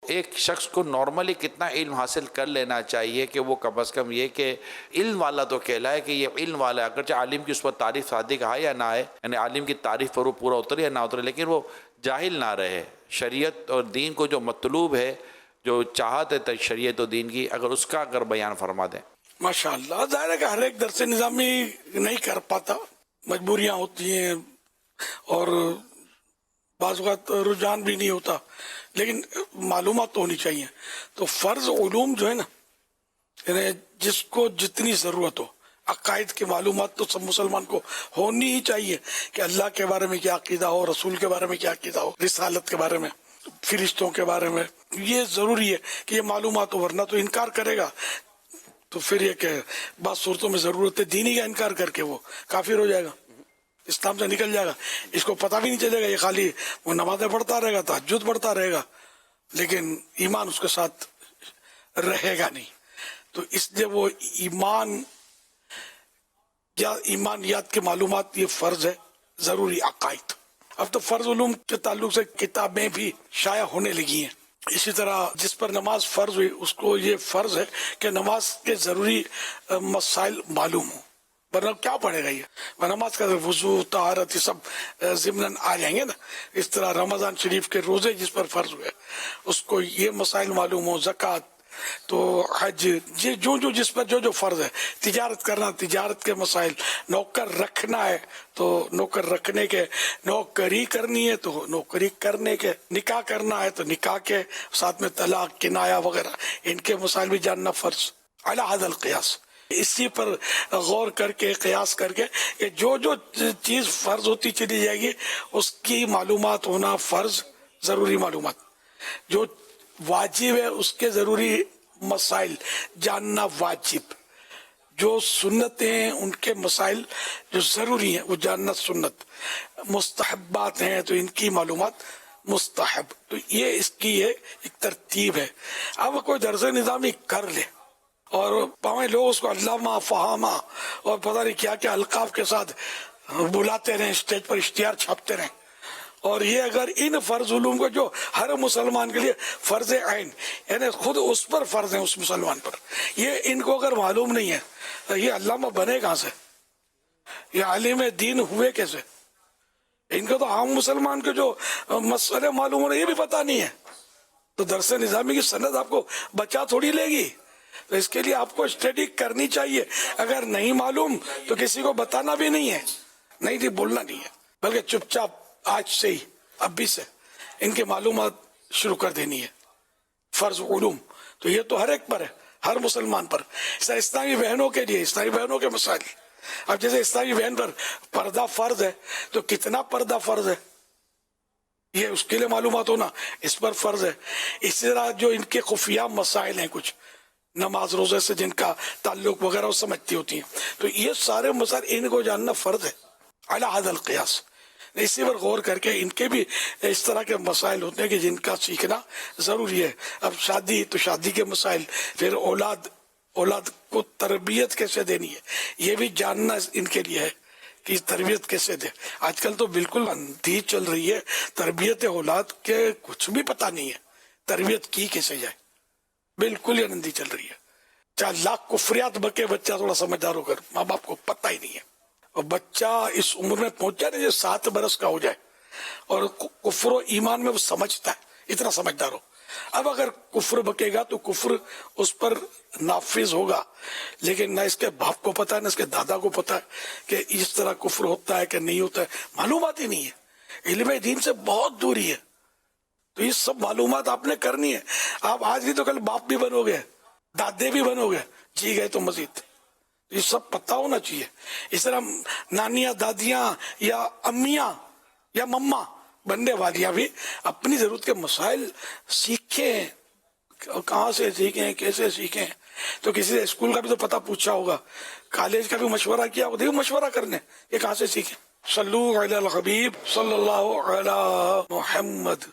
ایک شخص کو نارملی کتنا علم حاصل کر لینا چاہیے کہ وہ کم از کم یہ کہ علم والا تو کہلائے کہ یہ علم والا ہے، اگرچہ عالم کی اس پر تعریف صادق ہے یا نہ ہے، یعنی عالم کی تعریف پر وہ پورا اترے یا نہ اترے، لیکن وہ جاہل نہ رہے. شریعت اور دین کو جو مطلوب ہے، جو چاہت ہے شریعت و دین کی، اگر اس کا اگر بیان فرما دیں. ماشاء اللہ. ظاہر ہے کہ ہر ایک درس نظامی نہیں کر پاتا، مجبوریاں ہوتی ہیں اور بعض اوقات رجحان بھی نہیں ہوتا، لیکن معلومات تو ہونی چاہیے. تو فرض علوم جو ہے نا، یعنی جس کو جتنی ضرورت ہو، عقائد کی معلومات تو سب مسلمان کو ہونی ہی چاہیے کہ اللہ کے بارے میں کیا عقیدہ ہو، رسول کے بارے میں کیا عقیدہ ہو، رسالت کے بارے میں، فرشتوں کے بارے میں. یہ ضروری ہے کہ یہ معلومات ہو، ورنہ تو انکار کرے گا تو پھر یہ کہ بعض صورتوں میں ضرورت ہے دینی کا انکار کر کے وہ کافر ہو جائے گا، اسلام سے نکل جائے گا. اس کو پتہ بھی نہیں چلے گا، یہ خالی وہ نمازیں پڑھتا رہے گا، تہجد پڑھتا رہے گا، لیکن ایمان اس کے ساتھ رہے گا نہیں. تو اس لیے وہ ایمان یا ایمانیات کے معلومات یہ فرض ہے، ضروری عقائد. اب تو فرض علوم کے تعلق سے کتابیں بھی شائع ہونے لگی ہیں. اسی طرح جس پر نماز فرض ہوئی اس کو یہ فرض ہے کہ نماز کے ضروری مسائل معلوم ہوں، ورنہ کیا پڑھے گا یہ. نماز کا وضو، طہارت، یہ سب ضمن آ جائیں گے نا. اس طرح رمضان شریف کے روزے جس پر فرض ہوئے اس کو یہ مسائل معلوم ہو، زکوٰۃ، تو حج، یہ جو جس پر جو فرض ہے. تجارت کرنا، تجارت کے مسائل، نوکر رکھنا ہے تو نوکر رکھنے کے، نوکری کرنی ہے تو نوکری کرنے کے، نکاح کرنا ہے تو نکاح کے، ساتھ میں طلاق، کنایا وغیرہ، ان کے مسائل بھی جاننا فرض. علی ھذا القیاس، اسی پر غور کر کے، قیاس کر کے کہ جو چیز فرض ہوتی چلی جائے گی اس کی معلومات ہونا فرض، ضروری معلومات. جو واجب ہے اس کے ضروری مسائل جاننا واجب. جو سنتیں ہیں ان کے مسائل جو ضروری ہیں وہ جاننا سنت. مستحبات ہیں تو ان کی معلومات مستحب. تو یہ اس کی ایک ترتیب ہے. اب کوئی درس نظامی کر لے اور پاویں لوگ اس کو علامہ، فہامہ اور پتہ نہیں کیا کیا القاب کے ساتھ بلاتے رہیں، اسٹیج پر اشتہار چھاپتے رہیں، اور یہ اگر ان فرض علوم کو جو ہر مسلمان کے لیے فرض عین، یعنی خود اس پر فرض ہے، اس مسلمان پر، یہ ان کو اگر معلوم نہیں ہے تو یہ علامہ بنے کہاں سے، یہ عالم دین ہوئے کیسے؟ ان کو تو عام مسلمان کے جو مسئلے معلوم ہونے یہ بھی پتہ نہیں ہے. تو درس نظامی کی سند آپ کو بچا تھوڑی لے گی. تو اس کے لیے آپ کو اسٹڈی کرنی چاہیے. اگر نہیں معلوم تو کسی کو بتانا بھی نہیں ہے، نہیں بولنا نہیں ہے، بلکہ چپ چاپ آج سے ہی، ابھی سے ان کے معلومات شروع کر دینی ہے. فرض علوم تو یہ تو ہر ایک پر ہے، ہر مسلمان پر. اسلامی بہنوں کے لیے اسلامی بہنوں کے مسائل. اب جیسے اسلامی بہن پر پردہ فرض ہے تو کتنا پردہ فرض ہے یہ اس کے لیے معلومات ہونا اس پر فرض ہے. اسی طرح جو ان کے خفیہ مسائل ہیں، کچھ نماز روزے سے جن کا تعلق وغیرہ وہ سمجھتی ہوتی ہیں، تو یہ سارے مسائل ان کو جاننا فرض ہے علی ھذا القیاس. اسی پر غور کر کے ان کے بھی اس طرح کے مسائل ہوتے ہیں کہ جن کا سیکھنا ضروری ہے. اب شادی تو شادی کے مسائل، پھر اولاد کو تربیت کیسے دینی ہے یہ بھی جاننا ان کے لیے ہے کہ تربیت کیسے دے. آج کل تو بالکل اندھی چل رہی ہے تربیت اولاد کے، کچھ بھی پتہ نہیں ہے تربیت کی کیسے جائے، بالکل ہی اندھی چل رہی ہے. چاہے لاکھ کفریات بکے، بچہ تھوڑا سمجھدار ہو کر، ماں باپ کو پتہ ہی نہیں ہے. اور بچہ اس عمر میں پہنچ جائے جو 7 برس کا ہو جائے اور کفر و ایمان میں وہ سمجھتا ہے، اتنا سمجھدار ہو. اب اگر کفر بکے گا تو کفر اس پر نافذ ہوگا، لیکن نہ اس کے باپ کو پتا ہے نہ اس کے دادا کو پتا ہے کہ اس طرح کفر ہوتا ہے کہ نہیں ہوتا ہے. معلومات ہی نہیں ہے، علم دین سے بہت دوری ہے. تو یہ سب معلومات آپ نے کرنی ہے. آپ آج بھی تو کل باپ بھی بنو گے، دادے بھی بنو گے، جی گئے تو مزید. یہ سب پتہ ہونا چاہیے. اس طرح نانیاں، دادیاں یا امیاں یا مما بننے والیاں بھی اپنی ضرورت کے مسائل سیکھیں. کہاں سے سیکھیں، کیسے سیکھیں. تو کسی سے اسکول کا بھی تو پتہ پوچھا ہوگا، کالج کا بھی مشورہ کیا ہوگا، دیکھو مشورہ کرنے یہ کہاں سے سیکھیں. صلو علی الحبیب صلی اللہ علی محمد.